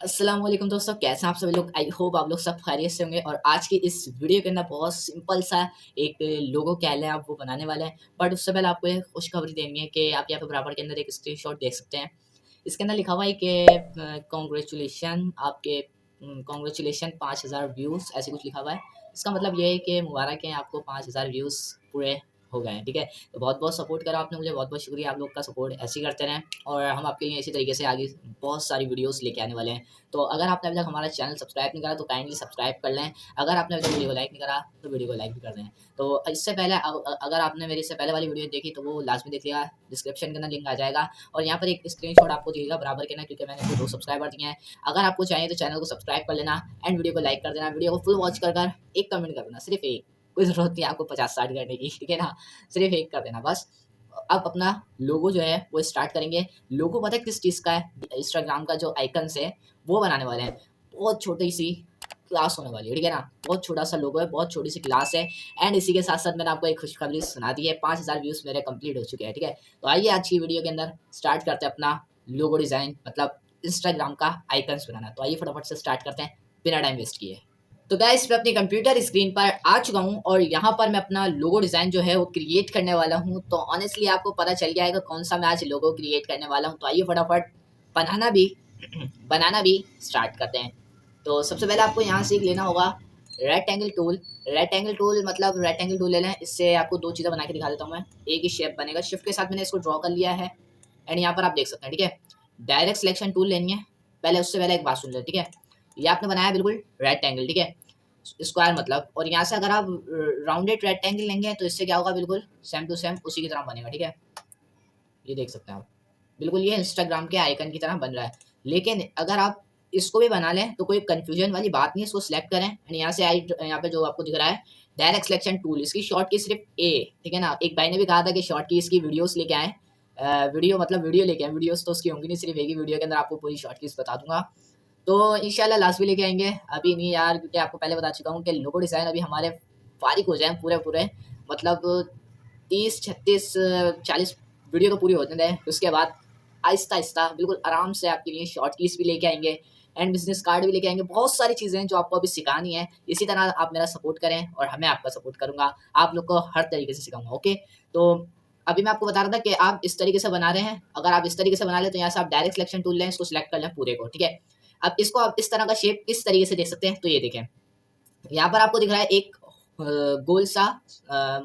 अस्सलाम वालेकुम दोस्तों, कैसे हैं आप सभी लोग। आई होप आप लोग सब खैरियत से होंगे। और आज की इस वीडियो के अंदर बहुत सिंपल सा एक लोगो क्या है आप वो बनाने वाले हैं। बट उससे पहले आपको एक खुशखबरी देनी है कि आप यहाँ पे बराबर के अंदर एक स्क्रीनशॉट देख सकते हैं। इसके अंदर लिखा हुआ है कि कॉन्ग्रेचुलेशन आपके कॉन्ग्रेचुलेशन 5000 व्यूज़ ऐसे कुछ लिखा हुआ है। इसका मतलब ये है कि मुबारक है आपको 5000 व्यूज़ पूरे हो गए हैं। ठीक है, तो बहुत बहुत सपोर्ट करा आपने मुझे, बहुत बहुत शुक्रिया। आप लोग का सपोर्ट ऐसे ही करते रहें और हम आपके लिए इसी तरीके से आगे बहुत सारी वीडियोस लेके आने वाले हैं। तो अगर आपने अभी तक हमारा चैनल सब्सक्राइब नहीं करा तो काइंडली सब्सक्राइब कर लें। अगर आपने अभी तक वीडियो को लाइक नहीं करा तो वीडियो को लाइक भी कर दें। तो इससे पहले अगर आपने मेरी इससे पहले वाली वीडियो देखी तो वो लास्ट में देख लिया, डिस्क्रिप्शन के अंदर लिंक आ जाएगा। और यहाँ पर एक स्क्रीनशॉट आपको दिखेगा बराबर के ना, क्योंकि मैंने आपको 2 सब्सक्राइबर दिए हैं। अगर आपको चाहिए तो चैनल को सब्सक्राइब कर लेना एंड वीडियो को लाइक कर देना। वीडियो को फुल वॉच कर एक कमेंट कर देना, सिर्फ एक। कोई ज़रूरत नहीं है आपको 50-60 करने की, ठीक है ना? सिर्फ एक कर देना बस। अब अपना लोगो जो है वो स्टार्ट करेंगे। लोगो पता है किस चीज़ का है? इंस्टाग्राम का जो आइकन्स है वो बनाने वाले हैं। बहुत छोटी सी क्लास होने वाली है, ठीक है ना? बहुत छोटा सा लोगो है, बहुत छोटी सी क्लास है। एंड इसी के साथ साथ मैंने आपको एक खुशखबरी सुना दी है, 5000 व्यूज़ मेरे कंप्लीट हो चुके हैं। ठीक है, तो आइए आज की वीडियो के अंदर स्टार्ट करते हैं अपना लोगो डिज़ाइन, मतलब इंस्टाग्राम का आइकन्स बनाना। तो आइए फटाफट से स्टार्ट करते हैं बिना टाइम वेस्ट किए। तो गाइस मैं अपनी कंप्यूटर स्क्रीन पर आ चुका हूँ और यहाँ पर मैं अपना लोगो डिज़ाइन जो है वो क्रिएट करने वाला हूँ। तो ऑनेस्टली आपको पता चल गया है कि कौन सा मैं आज लोगो क्रिएट करने वाला हूँ। तो आइए फटाफट बनाना भी बनाना भी स्टार्ट करते हैं। तो सबसे पहले आपको यहाँ से लेना होगा रेक्टेंगल टूल। रेक्टेंगल टूल मतलब रेक्टेंगल टूल ले लें। इससे आपको दो चीज़ें बना के दिखा देता हूँ मैं। एक ही शेप बनेगा, शिफ्ट के साथ मैंने इसको ड्रॉ कर लिया है। एंड यहाँ पर आप देख सकते हैं, ठीक है। डायरेक्ट सिलेक्शन टूल लेनी है। पहले उससे पहले एक बात सुन लें, ठीक है। ये आपने बनाया बिल्कुल रेक्टेंगल, ठीक है, स्क्वायर मतलब। और यहाँ से अगर आप राउंडेड रेक्टेंगल लेंगे तो इससे क्या होगा, बिल्कुल सेम टू सेम उसी की तरह बनेगा, ठीक है। ये देख सकते हैं आप, बिल्कुल ये इंस्टाग्राम के आइकन की तरह बन रहा है। लेकिन अगर आप इसको भी बना लें तो कोई कंफ्यूजन वाली बात नहीं है। इसको सिलेक्ट करें एंड यहाँ से आई, यहाँ पे जो आपको दिख रहा है डायरेक्ट सिलेक्शन टूल, इसकी शॉर्ट की सिर्फ ए, ठीक है ना। एक भाई ने भी कहा था कि शॉर्ट की इसकी वीडियोस लेके आए। वीडियो मतलब वीडियो लेके आए, वीडियोस तो उसकी होंगी नहीं, सिर्फ एक ही वीडियो के अंदर आपको पूरी शॉर्ट कीज बता दूंगा। तो इंशाल्लाह लास्ट भी लेके आएंगे, अभी नहीं यार, क्योंकि आपको पहले बता चुका हूँ कि लोगो डिज़ाइन अभी हमारे फारिग हो जाए पूरे पूरे, मतलब 30 36 40 वीडियो तो पूरी होने दें। उसके बाद आहिस्ता आहिस्ता बिल्कुल आराम से आपके लिए शॉर्ट कीज भी लेके आएंगे एंड बिजनेस कार्ड भी लेके आएंगे। बहुत सारी चीज़ें हैं जो आपको अभी सिखानी है। इसी तरह आप मेरा सपोर्ट करें और हमें आपका सपोर्ट करूँगा, आप लोग को हर तरीके से सिखाऊंगा। ओके, तो अभी मैं आपको बता रहा था कि आप इस तरीके से बना रहे हैं। अगर आप इस तरीके से बना लें तो यहाँ से आप डायरेक्ट सिलेक्शन टूल लें, इसको सिलेक्ट कर लें पूरे को, ठीक है। अब इसको आप इस तरह का शेप इस तरीके से देख सकते हैं। तो ये देखें, यहाँ पर आपको दिख रहा है एक गोल सा,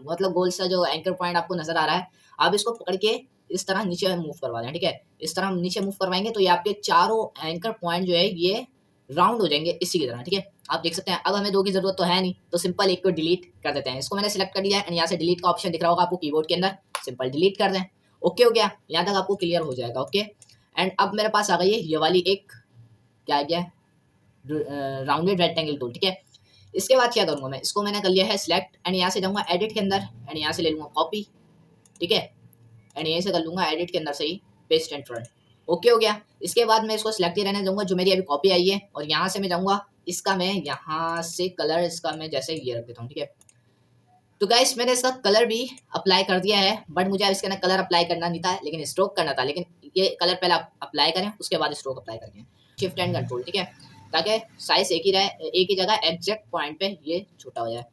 मतलब गोल सा जो एंकर पॉइंट आपको नजर आ रहा है। आप इसको पकड़ के इस तरह नीचे मूव करवा दें, ठीक है। इस तरह हम नीचे मूव करवाएंगे तो ये आपके चारों एंकर पॉइंट जो है ये राउंड हो जाएंगे इसी की तरह, ठीक है। आप देख सकते हैं। अब हमें दो की जरूरत तो है नहीं, तो सिंपल एक को डिलीट कर देते हैं। इसको मैंने सिलेक्ट कर लिया है एंड यहाँ से डिलीट का ऑप्शन दिख रहा होगा आपको कीबोर्ड के अंदर, सिंपल डिलीट कर दें। ओके हो गया, यहाँ तक आपको क्लियर हो जाएगा। ओके, एंड अब मेरे पास आ गई है ये वाली एक, क्या आ गया, राउंडेड रेक्टेंगल टूल, ठीक है। इसके बाद क्या करूंगा मैं, इसको मैंने कर लिया है सिलेक्ट एंड यहाँ से जाऊंगा एडिट के अंदर एंड यहाँ से ले लूंगा कॉपी, ठीक है। एंड यहीं से कर लूंगा एडिट के अंदर से ही पेस्ट एंड फ्रंट। ओके हो गया। इसके बाद मैं इसको सिलेक्ट ही रहने दूंगा जो मेरी अभी कॉपी आई है। और यहाँ से मैं जाऊंगा, इसका मैं यहाँ से कलर इसका मैं जैसे ये रख देता हूँ, ठीक है। तो गाइस मैंने इसका कलर भी अप्लाई कर दिया है, बट मुझे अब इसके अंदर कलर अप्लाई करना नहीं था लेकिन स्ट्रोक करना था। लेकिन ये कलर पहले आप अप्लाई करें, उसके बाद स्ट्रोक अप्लाई करें। शिफ्ट एंड कंट्रोल, ठीक है, ताकि साइज एक ही रहे, एक ही जगह एग्जैक्ट पॉइंट पे ये छोटा हो जाए।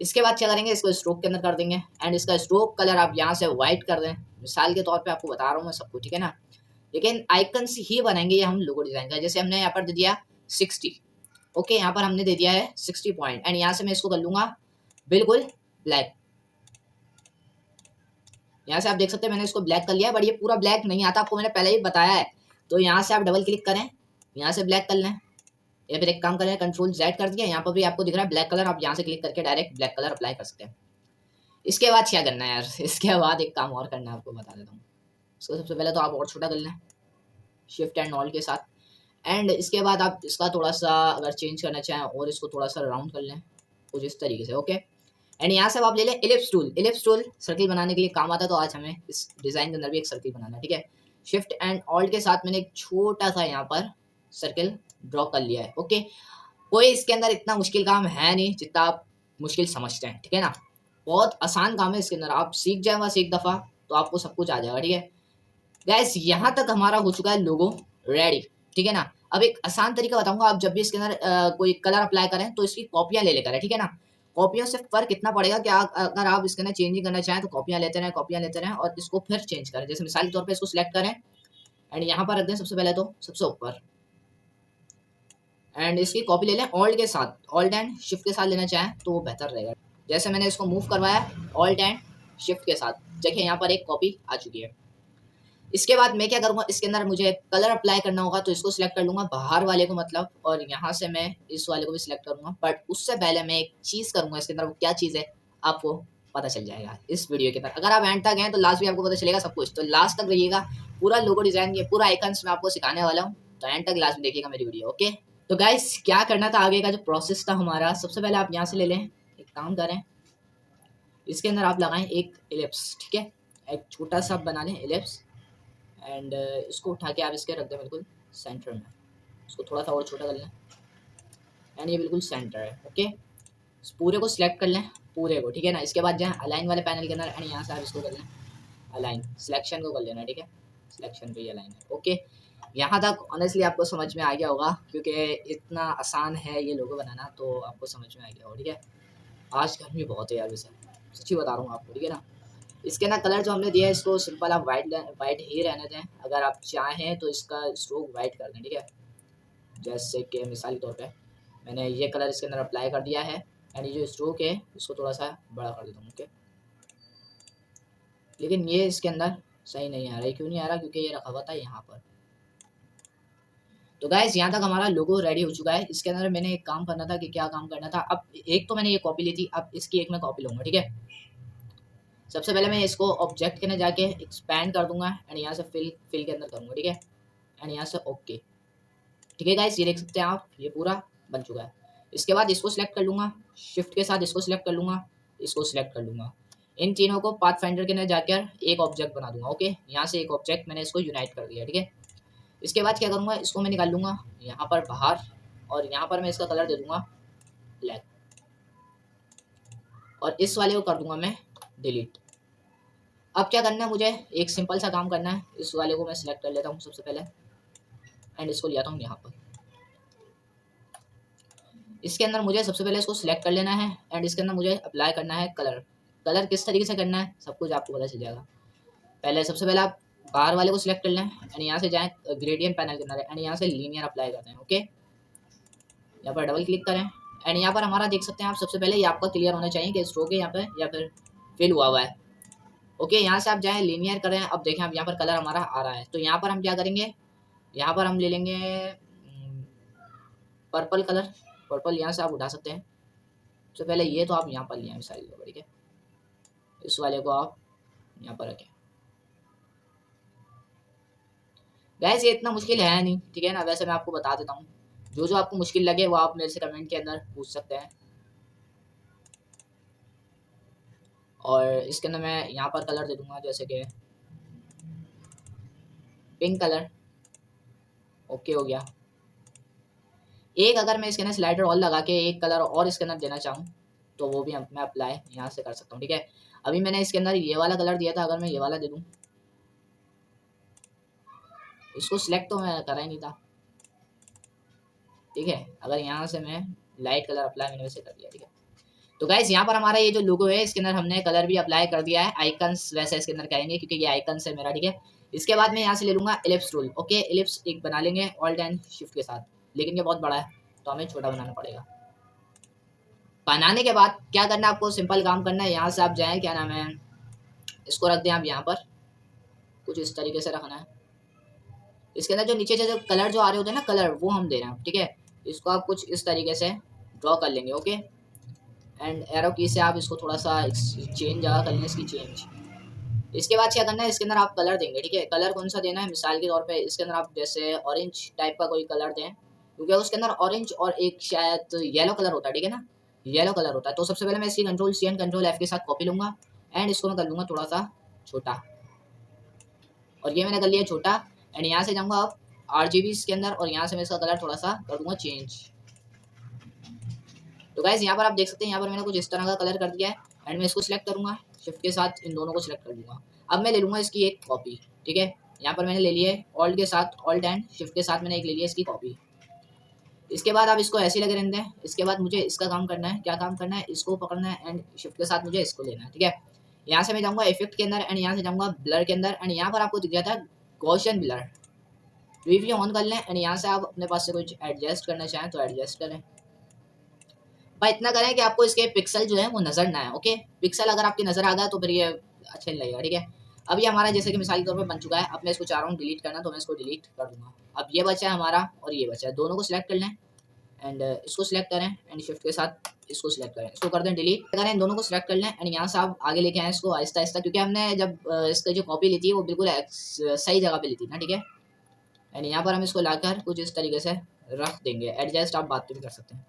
इसके बाद क्या करेंगे, इसको स्ट्रोक के अंदर कर देंगे एंड इसका स्ट्रोक कलर आप यहाँ से व्हाइट कर दें। मिसाल के तौर पे आपको बता रहा हूँ मैं सब कुछ, ठीक है ना। लेकिन आइकन्स ही बनाएंगे ये हम लोगो डिजाइन का। जैसे हमने यहाँ पर दे दिया 60, ओके, यहाँ पर हमने दे दिया है 60 पॉइंट एंड यहाँ से मैं इसको कर लूंगा बिल्कुल ब्लैक। यहाँ से आप देख सकते हैं मैंने इसको ब्लैक कर लिया है, बट ये पूरा ब्लैक नहीं आता, आपको मैंने पहले ही बताया है। तो यहाँ से आप डबल क्लिक करें, यहाँ से ब्लैक कर लें, या फिर एक काम करें कंट्रोल जेड कर दिया। यहाँ पर भी आपको दिख रहा है ब्लैक कलर, आप यहाँ से क्लिक करके डायरेक्ट ब्लैक कलर अप्लाई कर सकते हैं। इसके बाद क्या करना है यार, इसके बाद एक काम और करना है, आपको बता देता हूँ। इसको सबसे पहले तो आप और छोटा कर लें शिफ्ट एंड ऑल के साथ। एंड इसके बाद आप इसका थोड़ा सा अगर चेंज करना चाहें और इसको थोड़ा सा राउंड कर लें कुछ इस तरीके से, ओके। एंड यहाँ से आप ले लें ellipse tool. Ellipse tool circle बनाने के लिए काम आता है, तो आज हमें इस डिज़ाइन के अंदर भी एक सर्किल बनाना है, ठीक है। शिफ्ट एंड ऑल्ट के साथ मैंने एक छोटा सा यहाँ पर सर्किल ड्रॉ कर लिया है, ओके। कोई इसके अंदर इतना मुश्किल काम है नहीं जितना आप मुश्किल समझते हैं, ठीक है ना। बहुत आसान काम है इसके अंदर, आप सीख जाए बस एक दफ़ा तो आपको सब कुछ आ जाएगा, ठीक है। गैस यहाँ तक हमारा हो चुका है लोगो रेडी, ठीक है ना। अब एक आसान तरीका बताऊंगा, आप जब भी इसके अंदर कोई कलर अप्लाई करें तो इसकी कॉपियां ले लेकर, ठीक है ना। कॉपियों से फर्क इतना पड़ेगा कि अगर आप इसके अंदर चेंजिंग करना चाहें तो कॉपियां लेते रहें और इसको फिर चेंज करें। जैसे मिसाल के तौर पे इसको सिलेक्ट करें एंड यहाँ पर रख दें सबसे पहले तो सबसे ऊपर, एंड इसकी कॉपी ले लें ऑल्ट के साथ, ऑल्ट एंड शिफ्ट के साथ लेना चाहें तो वो बेहतर रहेगा। जैसे मैंने इसको मूव करवाया ऑल्ट एंड शिफ्ट के साथ, देखिए यहाँ पर एक कॉपी आ चुकी है। इसके बाद मैं क्या करूँगा, इसके अंदर मुझे कलर अप्लाई करना होगा तो इसको सिलेक्ट कर लूँगा बाहर वाले को मतलब, और यहाँ से मैं इस वाले को भी सिलेक्ट करूँगा। बट उससे पहले मैं एक चीज़ करूँगा इसके अंदर, वो क्या चीज़ है आपको पता चल जाएगा इस वीडियो के अंदर। अगर आप एंड तक हैं तो लास्ट भी आपको पता चलेगा सब कुछ, तो लास्ट तक रहिएगा। पूरा लोगो डिज़ाइन, ये पूरा आइकन्स मैं आपको सिखाने वाला हूँ, तो एंड तक लास्ट में देखिएगा मेरी वीडियो, ओके। तो गाइस क्या करना था, आगे का जो प्रोसेस था हमारा, सबसे पहले आप यहाँ से ले लें, एक काम करें, इसके अंदर आप लगाएं एक एलिप्स, ठीक है, एक छोटा सा बना लें एलिप्स, एंड इसको उठा के आप इसके रख दें बिल्कुल सेंटर में। इसको थोड़ा सा और छोटा कर लें एंड ये बिल्कुल सेंटर है, ओके। इस पूरे को सिलेक्ट कर लें, पूरे को, ठीक है ना। इसके बाद जाएँ अलाइन वाले पैनल के अंदर एंड यहाँ से आप इसको कर लें अलाइन, सिलेक्शन को कर लेना, ठीक है, सिलेक्शन पे ही अलाइन है, ओके। यहाँ तक ऑनेस्टली आपको समझ में आ गया होगा क्योंकि इतना आसान है ये लोगो बनाना, तो आपको समझ में आ गया होगा, ठीक है। आज गर्मी बहुत है यार, वैसे सच्ची बता रहा हूँ आपको, ठीक है ना। इसके ना कलर जो हमने दिया है इसको सिंपल आप वाइट ही रहने दें। अगर आप चाहें तो इसका स्ट्रोक वाइट कर दें, ठीक है। जैसे कि मिसाल के तौर पे मैंने ये कलर इसके अंदर अप्लाई कर दिया है एंड ये जो स्ट्रोक है इसको थोड़ा सा बड़ा कर देता हूँ, ओके। लेकिन ये इसके अंदर सही नहीं आ रहा है, क्यों नहीं आ रहा, क्योंकि ये रखा हुआ था यहाँ पर। तो गाइस यहाँ तक हमारा लोगो रेडी हो चुका है। इसके अंदर मैंने एक काम करना था, कि क्या काम करना था, अब एक तो मैंने ये कॉपी ली थी, अब इसकी एक मैं कॉपी लूँगा, ठीक है। सबसे पहले मैं इसको ऑब्जेक्ट के अंदर जाके एक्सपैंड कर दूंगा एंड यहाँ से फिल के अंदर करूँगा, ठीक है, एंड यहाँ से ओके, ठीक है गाइस। ये देख सकते हैं आप, ये पूरा बन चुका है। इसके बाद इसको सिलेक्ट कर लूँगा, शिफ्ट के साथ इसको सिलेक्ट कर लूँगा, इसको सिलेक्ट कर लूँगा, इन तीनों को पाथ फाइंडर के अंदर जाकर एक ऑब्जेक्ट बना दूंगा, ओके। यहाँ से एक ऑब्जेक्ट मैंने इसको यूनाइट कर दिया, ठीक है। इसके बाद क्या करूँगा, इसको मैं निकाल लूँगा यहाँ पर बाहर, और यहाँ पर मैं इसका कलर दे दूँगा ब्लैक, और इस वाले को कर दूँगा मैं डिलीट। अब क्या करना है, मुझे एक सिंपल सा काम करना है। इस वाले को मैं सिलेक्ट कर लेता हूँ सबसे पहले एंड इसको ले आता हूँ यहाँ पर। इसके अंदर मुझे सबसे पहले इसको सिलेक्ट कर लेना है एंड इसके अंदर मुझे अप्लाई करना है कलर। कलर किस तरीके से करना है सब कुछ आपको पता चल जाएगा। पहले सबसे पहले आप बाहर वाले को सिलेक्ट कर लें एंड यहाँ से जाएँ ग्रेडियंट पैनल के अंदर एंड यहाँ से लीनियर अप्लाई करते हैं, ओके। यहाँ पर डबल क्लिक करें एंड यहाँ पर हमारा देख सकते हैं आप, सबसे पहले ये आपका क्लियर होना चाहिए कि स्ट्रोक है यहाँ पे या फिर फिल हुआ है, ओके। यहाँ से आप जाएँ लीनियर करें। अब देखें, अब यहाँ पर कलर हमारा आ रहा है, तो यहाँ पर हम क्या करेंगे, यहाँ पर हम ले लेंगे पर्पल कलर। पर्पल यहाँ से आप उठा सकते हैं। सबसे पहले ये तो आप यहाँ पर लिया मिसाल को, ठीक है। इस वाले को आप यहाँ पर रखें। गैस ये इतना मुश्किल है नहीं, ठीक है ना। वैसे मैं आपको बता देता हूँ, जो जो आपको मुश्किल लगे वो आप मेरे से कमेंट के अंदर पूछ सकते हैं। और इसके अंदर मैं यहाँ पर कलर दे दूंगा जैसे कि पिंक कलर, ओके हो गया। एक अगर मैं इसके अंदर स्लाइडर और लगा के एक कलर और इसके अंदर देना चाहूँ तो वो भी मैं अप्लाई यहाँ से कर सकता हूँ, ठीक है। अभी मैंने इसके अंदर ये वाला कलर दिया था, अगर मैं ये वाला दे दूँ, इसको सिलेक्ट तो मैं करा ही नहीं था, ठीक है। अगर यहाँ से मैं लाइट कलर अप्लाई मैंने वैसे कर दिया, ठीक है। तो गाइस यहाँ पर हमारा ये जो लोगो है इसके अंदर हमने कलर भी अप्लाई कर दिया है। आइकन्स वैसे इसके अंदर कहेंगे क्योंकि ये आइकन्स है मेरा, ठीक है। इसके बाद मैं यहाँ से ले लूँगा एलिप्स टूल, ओके। एलिप्स एक बना लेंगे ऑल्ट एंड शिफ्ट के साथ, लेकिन ये बहुत बड़ा है तो हमें छोटा बनाना पड़ेगा। बनाने के बाद क्या करना है, आपको सिंपल काम करना है। यहाँ से आप जाएँ, क्या नाम है, इसको रख दें आप यहाँ पर, कुछ इस तरीके से रखना है। इसके अंदर जो नीचे जो कलर जो आ रहे होते हैं ना, कलर वो हम दे रहे हैं, ठीक है। इसको आप कुछ इस तरीके से ड्रॉ कर लेंगे, ओके। एंड एरो की से आप इसको थोड़ा सा चेंज जगह कर लें, इसकी चेंज। इसके बाद क्या करना है, इसके अंदर आप कलर देंगे, ठीक है। कलर कौन सा देना है, मिसाल के तौर पे इसके अंदर आप जैसे ऑरेंज टाइप का कोई कलर दें, क्योंकि उसके अंदर ऑरेंज और एक शायद येलो कलर होता है, ठीक है ना, येलो कलर होता है। तो सबसे पहले मैं इसकी control C and control F के साथ कॉपी लूँगा एंड इसको मैं कर लूँगा थोड़ा सा छोटा, और ये मैंने कर लिया छोटा। एंड यहाँ से जाऊँगा आप RGB के अंदर और यहाँ से मैं इसका कलर थोड़ा सा कर दूँगा चेंज। तो गाइस यहाँ पर आप देख सकते हैं, यहाँ पर मैंने कुछ इस तरह का कलर कर दिया है एंड मैं इसको सिलेक्ट करूँगा शिफ्ट के साथ, इन दोनों को सिलेक्ट कर लूँगा। अब मैं ले लूँगा इसकी एक कॉपी, ठीक है। यहाँ पर मैंने ले लिया ऑल्ट के साथ, ऑल्ट एंड शिफ्ट के साथ मैंने एक ले लिया इसकी कॉपी। इसके बाद आप इसको ऐसे ही लगे रहने दें। इसके बाद मुझे इसका काम करना है, क्या काम करना है, इसको पकड़ना है एंड शिफ्ट के साथ मुझे इसको लेना है, ठीक है। यहाँ से मैं जाऊँगा इफेक्ट के अंदर एंड यहाँ से जाऊँगा ब्लर के अंदर एंड यहाँ पर आपको दिख जाता है गॉसियन ब्लर, प्रीव्यू ऑन कर लें एंड यहाँ से आप अपने पास से कुछ एडजस्ट करना चाहें तो एडजस्ट करें। भाई इतना करें कि आपको इसके पिक्सल जो है वो नज़र ना आए, ओके। पिक्सल अगर आपकी नज़र आ गया तो फिर ये अच्छा नहीं लगेगा, ठीक है। अब ये हमारा जैसे कि मिसाल के तौर पे बन चुका है। अब मैं इसको चाह रहा हूँ डिलीट करना, तो मैं इसको डिलीट कर दूंगा। अब ये बचा है हमारा और ये बचा है, दोनों को सिलेक्ट कर लें एंड इसको सिलेक्ट करें एंड शिफ्ट के साथ इसको सिलेक्ट करें, इसको कर दें डिलीट करें, दोनों को सिलेक्ट कर लें एंड यहाँ से आप आगे लेके आएँ इसको आहिस्ता आहिस्ता, क्योंकि हमने जब इसकी जो कॉपी ली थी वो बिल्कुल सही जगह पे ली थी ना, ठीक है। एंड यहाँ पर हम इसको लाकर कुछ इस तरीके से रख देंगे। एडजस्ट आप बात भी कर सकते हैं।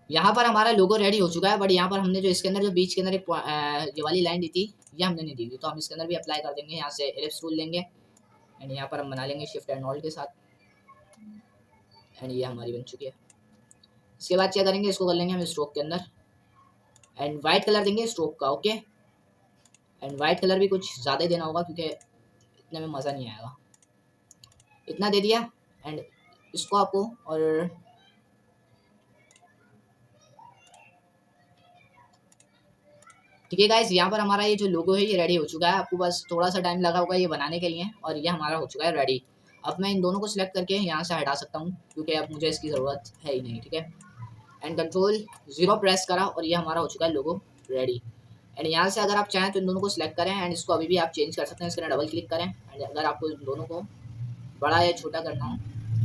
यहाँ पर हमारा लोगो रेडी हो चुका है, बट यहाँ पर हमने जो इसके अंदर जो बीच के अंदर एक ये वाली लाइन दी थी ये हमने नहीं दी थी, तो हम इसके अंदर भी अप्लाई कर देंगे। यहाँ से एलिप्स टूल लेंगे एंड यहाँ पर हम बना लेंगे शिफ्ट एंड ऑल्ट के साथ एंड ये हमारी बन चुकी है। इसके बाद क्या करेंगे, इसको कर लेंगे हम स्ट्रोक के अंदर एंड वाइट कलर देंगे स्ट्रोक का, ओके। एंड वाइट कलर भी कुछ ज़्यादा ही देना होगा क्योंकि इतने में मज़ा नहीं आएगा। इतना दे दिया एंड इसको आपको और ठीक है गाइस, यहाँ पर हमारा ये जो लोगो है ये रेडी हो चुका है। आपको बस थोड़ा सा टाइम लगा होगा ये बनाने के लिए और ये हमारा हो चुका है रेडी। अब मैं इन दोनों को सिलेक्ट करके यहाँ से हटा सकता हूँ क्योंकि अब मुझे इसकी ज़रूरत है ही नहीं, ठीक है। एंड Ctrl 0 प्रेस करा और ये हमारा हो चुका है लोगो रेडी। एंड यहाँ से अगर आप चाहें तो इन दोनों को सिलेक्ट करें एंड इसको अभी भी आप चेंज कर सकते हैं। इसके डबल क्लिक करें एंड अगर आपको इन दोनों को बड़ा या छोटा करना हो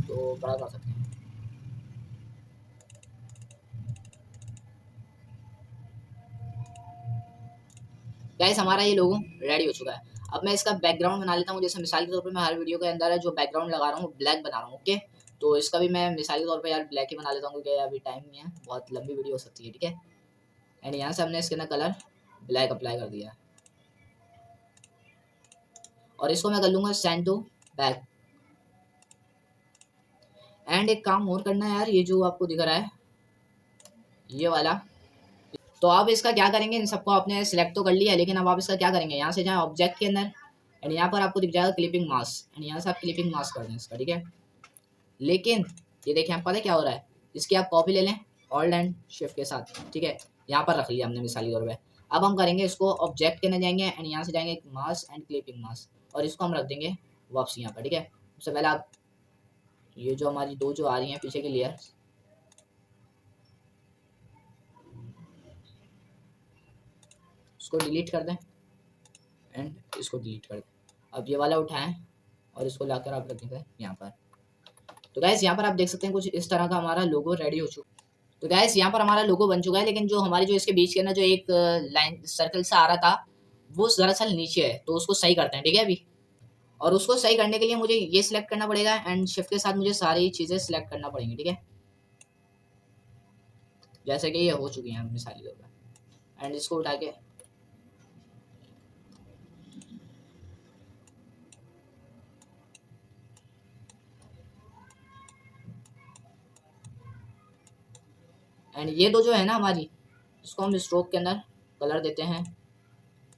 तो बड़ा कर सकते हैं। गाइस हमारा ये लोगो रेडी हो चुका है। अब मैं इसका बैकग्राउंड बना लेता हूँ। जैसे मिसाल के तौर पे मैं हर वीडियो के अंदर है जो बैकग्राउंड लगा रहा हूँ ब्लैक बना रहा हूँ, ओके। तो इसका भी मैं मिसाल के तौर पे यार ब्लैक ही बना लेता हूँ क्योंकि अभी टाइम नहीं है, बहुत लंबी वीडियो हो सकती है, ठीक है। एंड यहाँ से हमने इसके अंदर कलर ब्लैक अप्लाई कर दिया और इसको मैं कर लूँगा सेंड टू बैक। एंड एक काम और करना है यार, ये जो आपको दिख रहा है ये वाला, तो आप इसका क्या करेंगे, इन सबको आपने सिलेक्ट तो कर लिया है लेकिन अब आप इसका क्या करेंगे, यहाँ से जाएँ ऑब्जेक्ट के अंदर एंड यहाँ पर आपको दिख जाएगा क्लिपिंग मास्क एंड यहाँ से आप क्लिपिंग मास्क कर दें इसका, ठीक है। लेकिन ये देखें आप, पता है क्या हो रहा है, इसकी आप कॉपी ले लें ऑल्ट एंड शिफ्ट के साथ, ठीक है। यहाँ पर रख लिया हमने मिसाली तौर पे। अब हम करेंगे इसको ऑब्जेक्ट के अंदर जाएंगे एंड यहाँ से जाएंगे मास्क एंड क्लिपिंग मास्क और इसको हम रख देंगे वापस यहाँ पर, ठीक है। सबसे पहले आप ये जो हमारी दो जो आ रही हैं पीछे की लेयर, इसको डिलीट कर दें एंड इसको डिलीट कर दें। अब ये वाला उठाएं और इसको लाकर आप रख देंगे यहाँ पर। तो गैस यहाँ पर आप देख सकते हैं कुछ इस तरह का हमारा लोगो रेडी हो चुका है। तो गैस यहाँ पर हमारा लोगो बन चुका है, लेकिन जो हमारी जो इसके बीच के अंदर जो एक लाइन सर्कल सा आ रहा था वो दरअसल नीचे है, तो उसको सही करते हैं, ठीक है अभी। और उसको सही करने के लिए मुझे ये सिलेक्ट करना पड़ेगा एंड शिफ्ट के साथ मुझे सारी चीज़ें सिलेक्ट करना पड़ेंगी, ठीक है। जैसे कि ये हो चुकी हैं मिसाली तौर पर एंड इसको उठा के एंड ये दो जो है ना हमारी, इसको हम स्ट्रोक के अंदर कलर देते हैं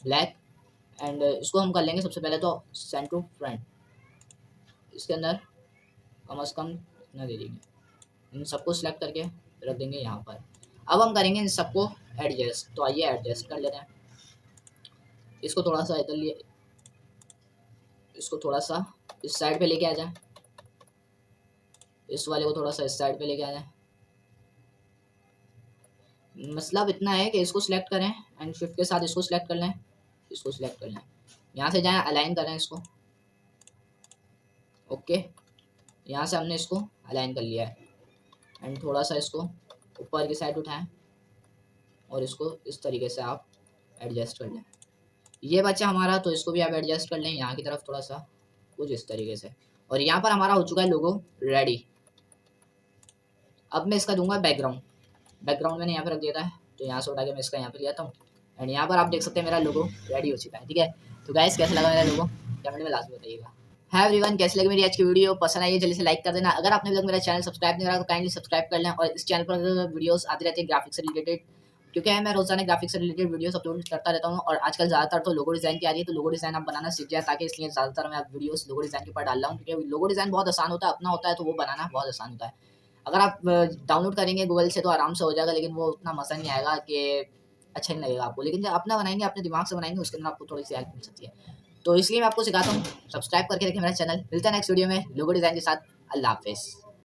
ब्लैक एंड इसको हम कर लेंगे सबसे पहले तो सेंड टू फ्रंट। इसके अंदर कम से कम इतना दे देंगे, इन सबको सिलेक्ट करके रख देंगे यहाँ पर। अब हम करेंगे इन सबको एडजस्ट, तो आइए एडजस्ट कर लेते हैं। इसको थोड़ा सा इधर लिए, इसको थोड़ा सा इस साइड पे लेके आ जाए, इस वाले को थोड़ा सा इस साइड पे लेके आ जाए। मतलब इतना है कि इसको सिलेक्ट करें एंड शिफ्ट के साथ इसको सिलेक्ट कर लें, इसको सिलेक्ट कर लें, यहाँ से जाएं अलाइन करें इसको, ओके। यहाँ से हमने इसको अलाइन कर लिया है एंड थोड़ा सा इसको ऊपर की साइड उठाएं और इसको इस तरीके से आप एडजस्ट कर लें। ये बच्चा हमारा, तो इसको भी आप एडजस्ट कर लें यहाँ की तरफ थोड़ा सा कुछ इस तरीके से। और यहाँ पर हमारा हो चुका है लोगो रेडी। अब मैं इसका दूंगा बैकग्राउंड। बैकग्राउंड मैंने यहाँ पर रख दिया था, तो यहाँ से उठा के मैं इसका यहाँ पर लिया था एंड यहाँ पर आप देख सकते हैं मेरा लोगो रेडी हो चुका है, ठीक है। तो गाइस कैसा लगा मेरा लोगो कमेंट में लाजमी बताइएगा। हाय एवरीवन, कैसी लगी मेरी आज की वीडियो, पसंद आई है जल्दी से लाइक कर देना। अगर आपने अभी तक मेरा चैनल सब्सक्राइब नहीं करा तो काइंडली सब्सक्राइब कर लें और इस चैनल पर वीडियोस आती रहती है ग्राफिक्स से रिलेटेड, क्योंकि मैं रोज़ाना ग्राफिक्स से रिलेटेड वीडियोस अपलोड करता रहता हूँ और आजकल ज़्यादातर तो लोगो डिज़ाइन की आ रही है, तो लोगो डिज़ाइन आप बनाना सीख जाएँ, ताकि इसलिए ज़्यादातर मैं अब वीडियोस लोगो डिज़ाइन के ऊपर डाल रहा हूँ, क्योंकि लोगो डिज़ाइन बहुत आसान होता है, अपना होता है तो वो बनाना बहुत आसान होता है। अगर आप डाउनलोड करेंगे गूगल से तो आराम से हो जाएगा, लेकिन वो उतना मज़ा नहीं आएगा कि अच्छा नहीं लगेगा आपको। लेकिन जब अपना बनाएँगे, अपने दिमाग से बनाएँगे, उसके अंदर आपको थोड़ी-सी हेल्प मिल सकती है। तो इसलिए मैं आपको सिखाता हूँ, सब्सक्राइब करके रखें मेरा चैनल। मिलते हैं नेक्स्ट वीडियो में लोगो डिज़ाइन के साथ। अल्लाह हाफ़िज़।